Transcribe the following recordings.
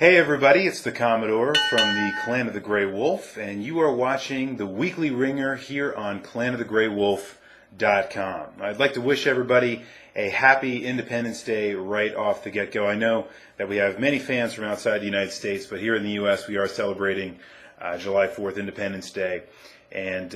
Hey everybody, it's the Commodore from the Clan of the Grey Wolf, and you are watching the weekly Wringer here on clanofthegreywolf.com. I'd like to wish everybody a happy Independence Day right off the get-go. I know that we have many fans from outside the United States, but here in the U.S. we are celebrating July 4th, Independence Day. And,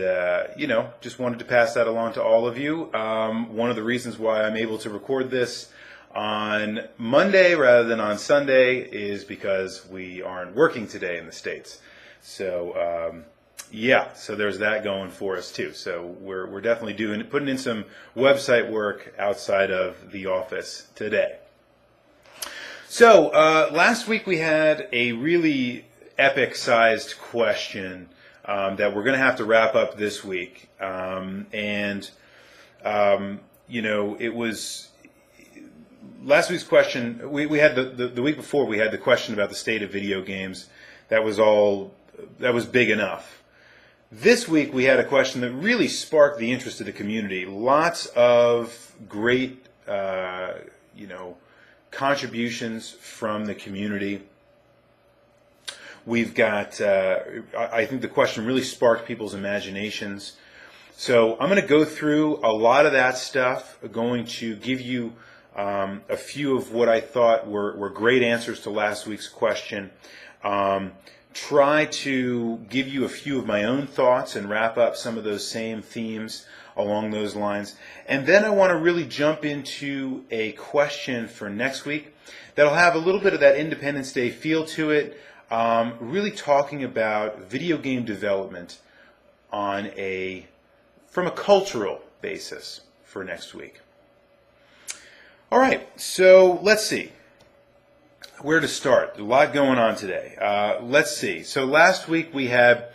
just wanted to pass that along to all of you. One of the reasons why I'm able to record this on Monday rather than on Sunday is because we aren't working today in the States. So, so there's that going for us too. So we're definitely putting in some website work outside of the office today. So last week we had a really epic-sized question that we're going to have to wrap up this week. It was last week's question. We had the week before we had the question about the state of video games. That was big enough. This week we had a question that really sparked the interest of the community. Lots of great, contributions from the community. We've got, I think the question really sparked people's imaginations. So I'm going to go through a lot of that stuff. I'm going to give you a few of what I thought were great answers to last week's question. Try to give you a few of my own thoughts and wrap up some of those same themes along those lines. And then I want to really jump into a question for next week that'll have a little bit of that Independence Day feel to it. Really talking about video game development from a cultural basis for next week. All right, so let's see where to start. A lot going on today. Let's see. So last week we had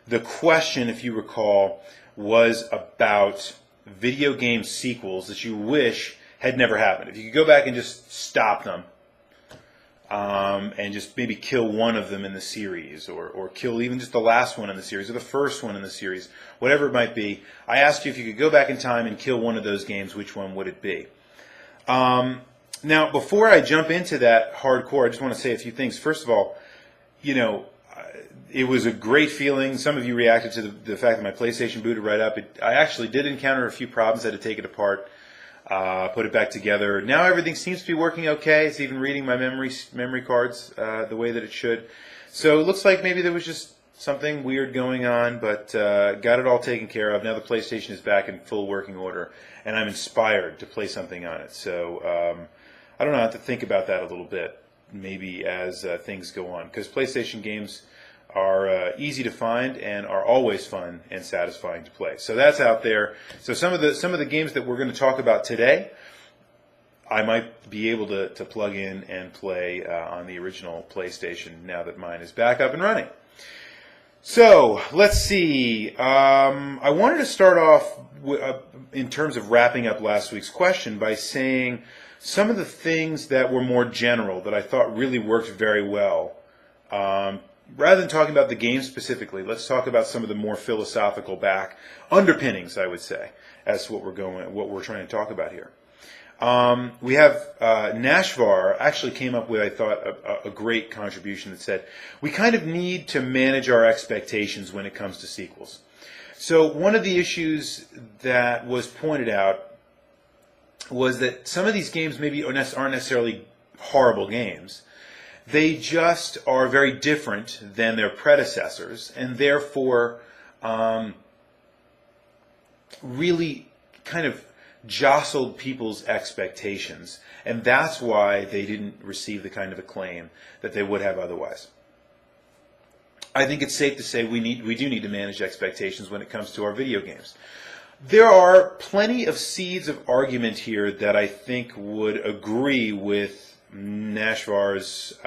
the question, if you recall, was about video game sequels that you wish had never happened. If you could go back and just stop them. And just maybe kill one of them in the series, or kill even just the last one in the series, or the first one in the series, whatever it might be. I asked you if you could go back in time and kill one of those games, which one would it be? Now, before I jump into that hardcore, I just want to say a few things. First of all, it was a great feeling. Some of you reacted to the fact that my PlayStation booted right up. I actually did encounter a few problems. I had to take it apart. Put it back together. Now everything seems to be working okay. It's even reading my memory cards the way that it should. So it looks like maybe there was just something weird going on, but got it all taken care of. Now the PlayStation is back in full working order, and I'm inspired to play something on it. So I don't know, I have to think about that a little bit, maybe as things go on, because PlayStation games are easy to find and are always fun and satisfying to play. So that's out there. So some of the games that we're going to talk about today, I might be able to plug in and play on the original PlayStation now that mine is back up and running. So let's see. I wanted to start off in terms of wrapping up last week's question by saying some of the things that were more general that I thought really worked very well. Rather than talking about the game specifically, let's talk about some of the more philosophical underpinnings, I would say, as what we're trying to talk about here. We have Nashvar actually came up with, I thought, a great contribution that said, we kind of need to manage our expectations when it comes to sequels. So one of the issues that was pointed out was that some of these games maybe aren't necessarily horrible games. They just are very different than their predecessors, and therefore really kind of jostled people's expectations, and that's why they didn't receive the kind of acclaim that they would have otherwise. I think it's safe to say we do need to manage expectations when it comes to our video games. There are plenty of seeds of argument here that I think would agree with Nashvar's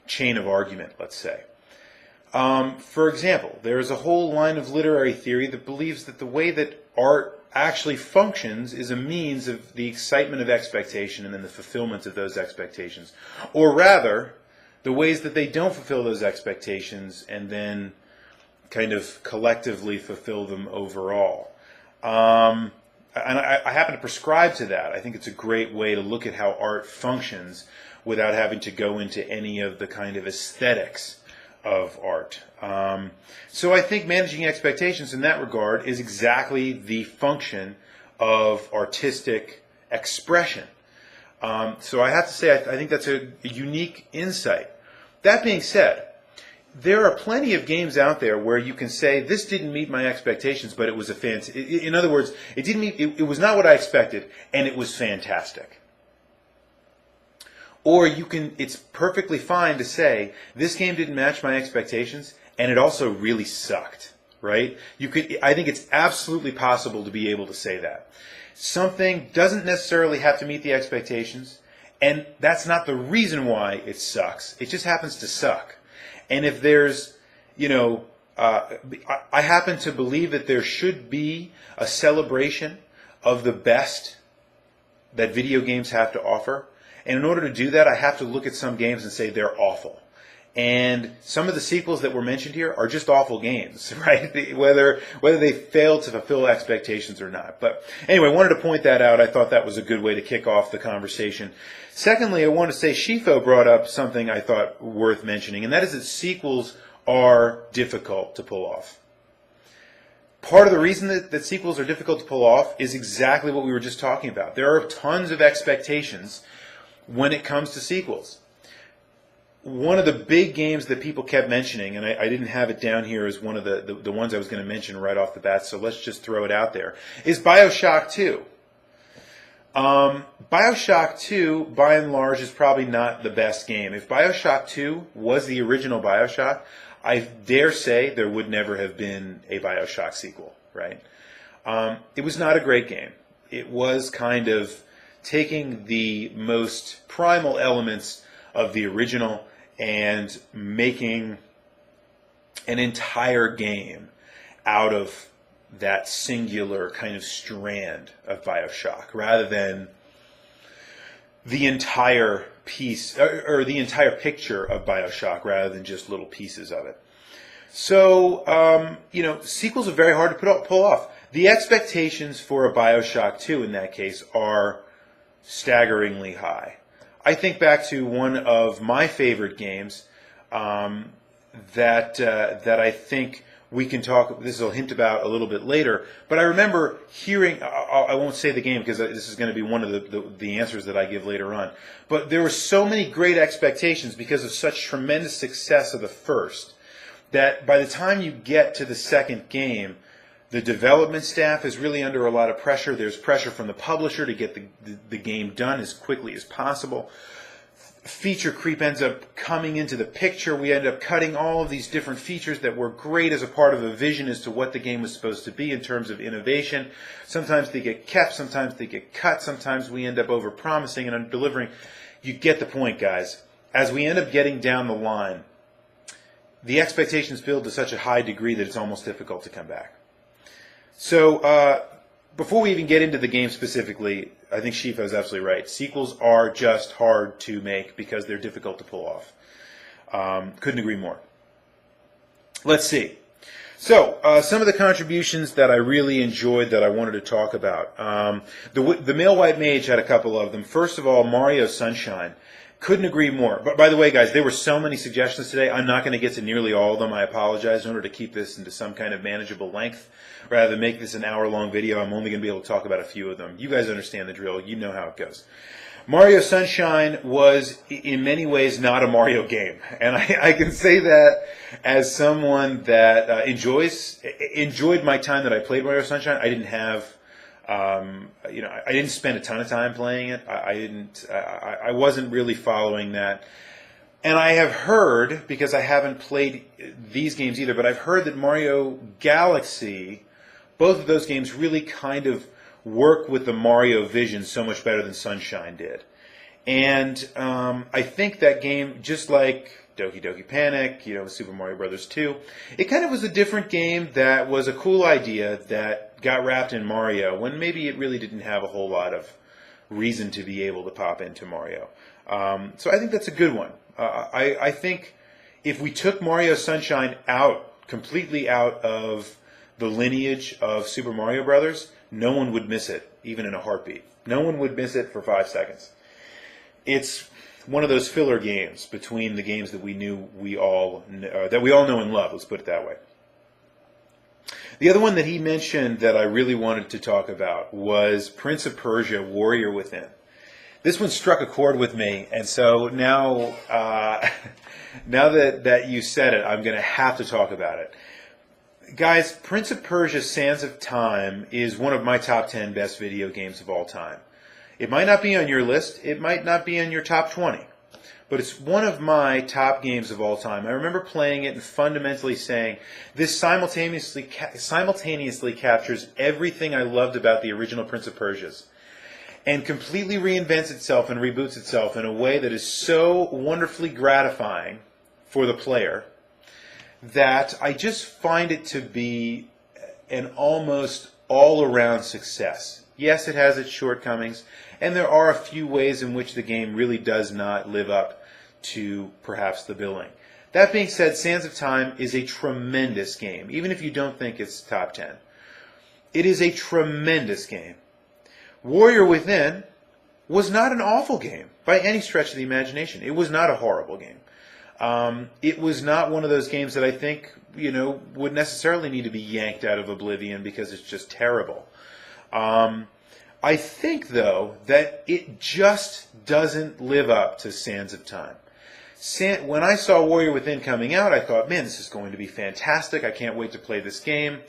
chain of argument, let's say. For example, there is a whole line of literary theory that believes that the way that art actually functions is a means of the excitement of expectation and then the fulfillment of those expectations. Or rather, the ways that they don't fulfill those expectations and then kind of collectively fulfill them overall. And I happen to prescribe to that. I think it's a great way to look at how art functions without having to go into any of the kind of aesthetics of art. So I think managing expectations in that regard is exactly the function of artistic expression. So I have to say, I think that's a unique insight. That being said, there are plenty of games out there where you can say, this didn't meet my expectations, but it was a in other words, it didn't meet, it was not what I expected, and it was fantastic. Or it's perfectly fine to say, this game didn't match my expectations, and it also really sucked, right? I think it's absolutely possible to be able to say that. Something doesn't necessarily have to meet the expectations, and that's not the reason why it sucks. It just happens to suck. And if there's, I happen to believe that there should be a celebration of the best that video games have to offer. And in order to do that, I have to look at some games and say they're awful. And some of the sequels that were mentioned here are just awful games, right? Whether they fail to fulfill expectations or not. But anyway, I wanted to point that out. I thought that was a good way to kick off the conversation. Secondly, I want to say Shifo brought up something I thought worth mentioning, and that is that sequels are difficult to pull off. Part of the reason that sequels are difficult to pull off is exactly what we were just talking about. There are tons of expectations when it comes to sequels. One of the big games that people kept mentioning, and I didn't have it down here as one of the ones I was going to mention right off the bat, so let's just throw it out there, is BioShock 2. BioShock 2, by and large, is probably not the best game. If BioShock 2 was the original BioShock, I dare say there would never have been a BioShock sequel, right? It was not a great game. It was kind of taking the most primal elements of the original and making an entire game out of that singular kind of strand of BioShock, rather than the entire piece or the entire picture of BioShock, rather than just little pieces of it. So, sequels are very hard to pull off. The expectations for a BioShock 2 in that case are staggeringly high. I think back to one of my favorite games that I think we can talk. This will hint about a little bit later. But I remember hearing. I won't say the game because this is going to be one of the answers that I give later on. But there were so many great expectations because of such tremendous success of the first that by the time you get to the second game, the development staff is really under a lot of pressure. There's pressure from the publisher to get the game done as quickly as possible. Feature creep ends up coming into the picture. We end up cutting all of these different features that were great as a part of a vision as to what the game was supposed to be in terms of innovation. Sometimes they get kept, sometimes they get cut, sometimes we end up over-promising and under-delivering. You get the point, guys. As we end up getting down the line, the expectations build to such a high degree that it's almost difficult to come back. So, before we even get into the game specifically, I think Shifa is absolutely right. Sequels are just hard to make because they're difficult to pull off. Couldn't agree more. Let's see. So, some of the contributions that I really enjoyed that I wanted to talk about. The Male White Mage had a couple of them. First of all, Mario Sunshine. Couldn't agree more. But by the way, guys, there were so many suggestions today. I'm not going to get to nearly all of them. I apologize. In order to keep this into some kind of manageable length, rather than make this an hour-long video, I'm only going to be able to talk about a few of them. You guys understand the drill. You know how it goes. Mario Sunshine was, in many ways, not a Mario game. And I can say that as someone that enjoyed my time that I played Mario Sunshine. I didn't have... I didn't spend a ton of time playing it. I wasn't really following that. And I have heard, because I haven't played these games either, but I've heard that Mario Galaxy, both of those games really kind of work with the Mario vision so much better than Sunshine did. And I think that game, just like Doki Doki Panic, Super Mario Brothers 2, it kind of was a different game that was a cool idea that got wrapped in Mario when maybe it really didn't have a whole lot of reason to be able to pop into Mario. So I think that's a good one. I think if we took Mario Sunshine completely out of the lineage of Super Mario Brothers, no one would miss it, even in a heartbeat. No one would miss it for 5 seconds. It's one of those filler games between the games that we all know and love. Let's put it that way. The other one that he mentioned that I really wanted to talk about was Prince of Persia: Warrior Within. This one struck a chord with me, and so now, now that you said it, I'm going to have to talk about it. Guys, Prince of Persia: Sands of Time is one of my top 10 best video games of all time. It might not be on your list, it might not be in your top 20, but it's one of my top games of all time. I remember playing it and fundamentally saying, this simultaneously captures everything I loved about the original Prince of Persia's, and completely reinvents itself and reboots itself in a way that is so wonderfully gratifying for the player that I just find it to be an almost all-around success. Yes, it has its shortcomings, and there are a few ways in which the game really does not live up to perhaps the billing. That being said, Sands of Time is a tremendous game, even if you don't think it's top 10. It is a tremendous game. Warrior Within was not an awful game by any stretch of the imagination. It was not a horrible game. It was not one of those games that I think, would necessarily need to be yanked out of oblivion because it's just terrible. I think, though, that it just doesn't live up to Sands of Time. When I saw Warrior Within coming out, I thought, man, this is going to be fantastic. I can't wait to play this game.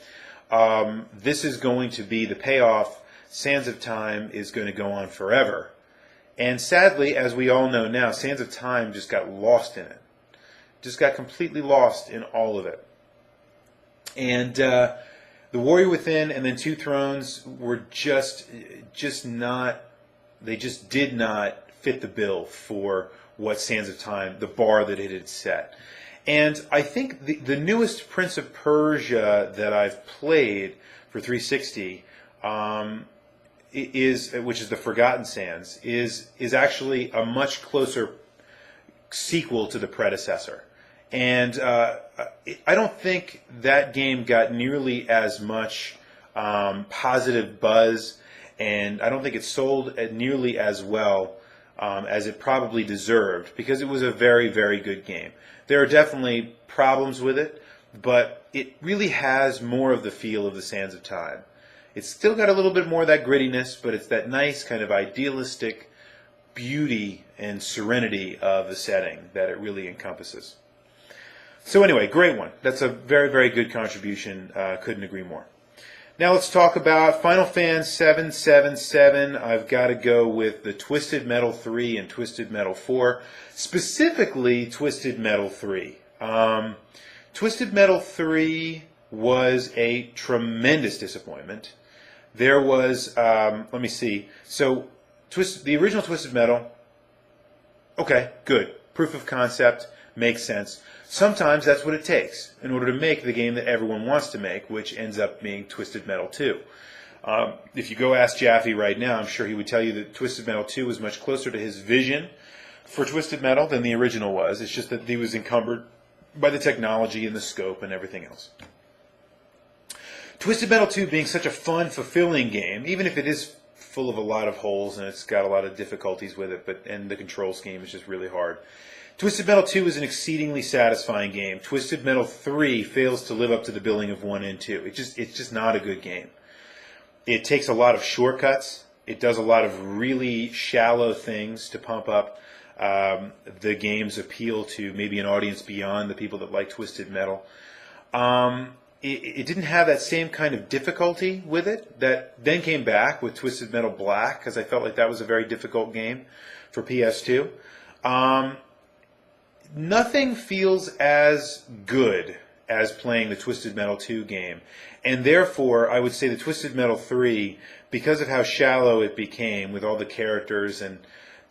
This is going to be the payoff. Sands of Time is going to go on forever. And sadly, as we all know now, Sands of Time just got lost in it. Just got completely lost in all of it. And the Warrior Within and then Two Thrones were just not, they just did not fit the bill for what Sands of Time, the bar that it had set. And I think the newest Prince of Persia that I've played for 360 which is the Forgotten Sands, is actually a much closer sequel to the predecessor. And I don't think that game got nearly as much positive buzz, and I don't think it sold nearly as well as it probably deserved, because it was a very, very good game. There are definitely problems with it, but it really has more of the feel of the Sands of Time. It's still got a little bit more of that grittiness, but it's that nice kind of idealistic beauty and serenity of the setting that it really encompasses. So anyway, great one. That's a very, very good contribution. Couldn't agree more. Now let's talk about Final Fan 777. I've got to go with the Twisted Metal 3 and Twisted Metal 4. Specifically, Twisted Metal 3. Twisted Metal 3 was a tremendous disappointment. There was, let me see. So, the original Twisted Metal, okay, good. Proof of concept, makes sense. Sometimes that's what it takes in order to make the game that everyone wants to make, which ends up being Twisted Metal 2. If you go ask Jaffe right now, I'm sure he would tell you that Twisted Metal 2 was much closer to his vision for Twisted Metal than the original was. It's just that he was encumbered by the technology and the scope and everything else. Twisted Metal 2 being such a fun, fulfilling game, even if it is full of a lot of holes and it's got a lot of difficulties with it, and the control scheme is just really hard. Twisted Metal 2 is an exceedingly satisfying game. Twisted Metal 3 fails to live up to the billing of 1 and 2. It's just not a good game. It takes a lot of shortcuts. It does a lot of really shallow things to pump up the game's appeal to maybe an audience beyond the people that like Twisted Metal. It didn't have that same kind of difficulty with it that then came back with Twisted Metal Black, because I felt like that was a very difficult game for PS2. Nothing feels as good as playing the Twisted Metal 2 game, and therefore I would say the Twisted Metal 3, because of how shallow it became with all the characters and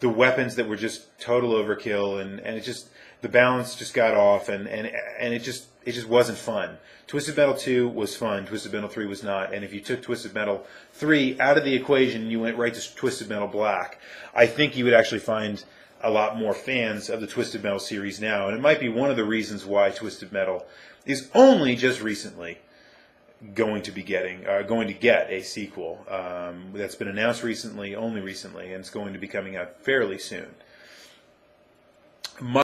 the weapons that were just total overkill, and it just, the balance just got off, and it just wasn't fun. Twisted Metal 2 was fun, Twisted Metal 3 was not, and if you took Twisted Metal 3 out of the equation and you went right to Twisted Metal Black, I think you would actually find a lot more fans of the Twisted Metal series now, and it might be one of the reasons why Twisted Metal is only just recently going to get a sequel that's been announced recently, only recently, and it's going to be coming out fairly soon.